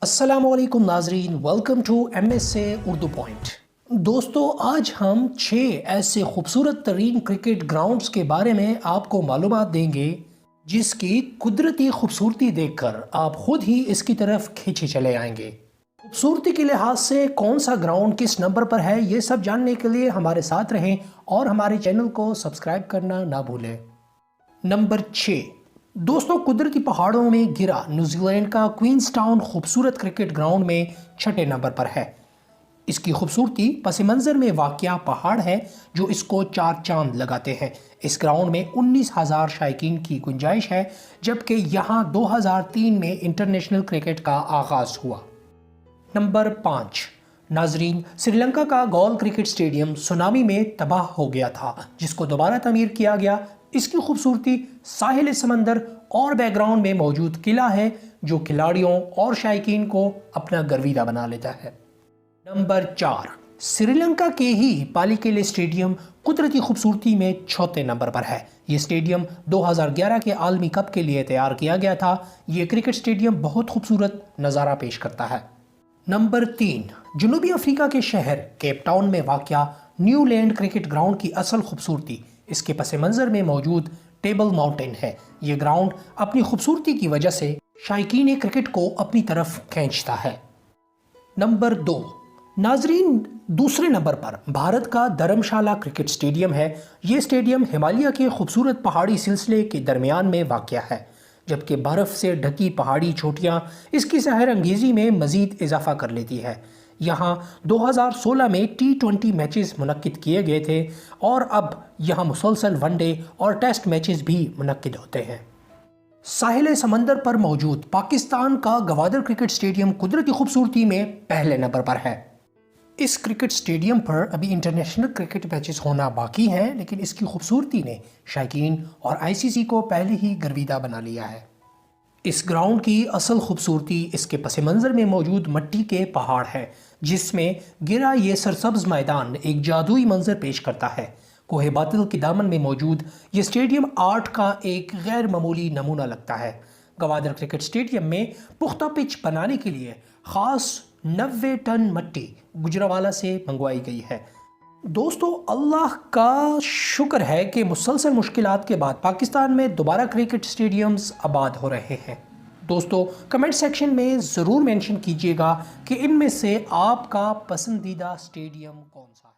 السلام علیکم ناظرین، welcome to M S A Urdu point. دوستو، آج ہم 6 ایسے خوبصورت ترین کرکٹ گراؤنڈز کے بارے میں آپ کو معلومات دیں گے جس کی قدرتی خوبصورتی دیکھ کر آپ خود ہی اس کی طرف کھینچے چلے آئیں گے۔ خوبصورتی کے لحاظ سے کون سا گراؤنڈ کس نمبر پر ہے، یہ سب جاننے کے لیے ہمارے ساتھ رہیں اور ہمارے چینل کو سبسکرائب کرنا نہ بھولیں۔ نمبر 6، دوستو، قدرتی پہاڑوں میں گرا نیوزی لینڈ کا کوئنز ٹاؤن خوبصورت کرکٹ گراؤنڈ میں 6 نمبر پر ہے۔ اس کی خوبصورتی پس منظر میں واقع پہاڑ ہے جو اس کو 4 چاند لگاتے ہیں۔ اس گراؤنڈ میں 19,000 شائقین کی گنجائش ہے، جبکہ یہاں 2003 میں انٹرنیشنل کرکٹ کا آغاز ہوا۔ نمبر 5، ناظرین، سری لنکا کا گول کرکٹ سٹیڈیم سونامی میں تباہ ہو گیا تھا، جس کو دوبارہ تعمیر کیا گیا۔ اس کی خوبصورتی ساحل سمندر اور بیک گراؤنڈ میں موجود قلعہ ہے جو کھلاڑیوں اور شائقین کو اپنا گرویدہ بنا لیتا ہے۔ نمبر 4، سری لنکا کے ہی پالیکیلے سٹیڈیم قدرتی خوبصورتی میں 6 نمبر پر ہے۔ یہ سٹیڈیم 2011 کے عالمی کپ کے لیے تیار کیا گیا تھا۔ یہ کرکٹ سٹیڈیم بہت خوبصورت نظارہ پیش کرتا ہے۔ نمبر 3، جنوبی افریقہ کے شہر کیپ ٹاؤن میں واقع نیو لینڈ کرکٹ گراؤنڈ کی اصل خوبصورتی اس کے پس منظر میں موجود ٹیبل ماؤنٹین ہے۔ یہ گراؤنڈ اپنی خوبصورتی کی وجہ سے شائقین کرکٹ کو اپنی طرف کھینچتا ہے۔ نمبر 2، ناظرین، دوسرے نمبر پر بھارت کا دھرم شالہ کرکٹ سٹیڈیم ہے۔ یہ سٹیڈیم ہمالیہ کے خوبصورت پہاڑی سلسلے کے درمیان میں واقع ہے، جبکہ برف سے ڈھکی پہاڑی چوٹیاں اس کی سحر انگیزی میں مزید اضافہ کر لیتی ہے۔ یہاں 2016 میں T20 میچز منعقد کیے گئے تھے اور اب یہاں مسلسل ون ڈے اور ٹیسٹ میچز بھی منعقد ہوتے ہیں۔ ساحل سمندر پر موجود پاکستان کا گوادر کرکٹ سٹیڈیم قدرتی خوبصورتی میں پہلے نمبر پر ہے۔ اس کرکٹ سٹیڈیم پر ابھی انٹرنیشنل کرکٹ میچز ہونا باقی ہیں، لیکن اس کی خوبصورتی نے شائقین اور ICC کو پہلے ہی گرویدہ بنا لیا ہے۔ اس گراؤنڈ کی اصل خوبصورتی اس کے پس منظر میں موجود مٹی کے پہاڑ ہے، جس میں گرا یہ سرسبز میدان ایک جادوئی منظر پیش کرتا ہے۔ کوہ باطل کے دامن میں موجود یہ سٹیڈیم آرٹ کا ایک غیر معمولی نمونہ لگتا ہے۔ گوادر کرکٹ سٹیڈیم میں پختہ پچ بنانے کے لیے خاص 90 ٹن مٹی گجرانوالہ سے منگوائی گئی ہے۔ دوستو، اللہ کا شکر ہے کہ مسلسل مشکلات کے بعد پاکستان میں دوبارہ کرکٹ سٹیڈیمز آباد ہو رہے ہیں۔ دوستو، کمنٹ سیکشن میں ضرور مینشن کیجیے گا کہ ان میں سے آپ کا پسندیدہ سٹیڈیم کون سا ہے۔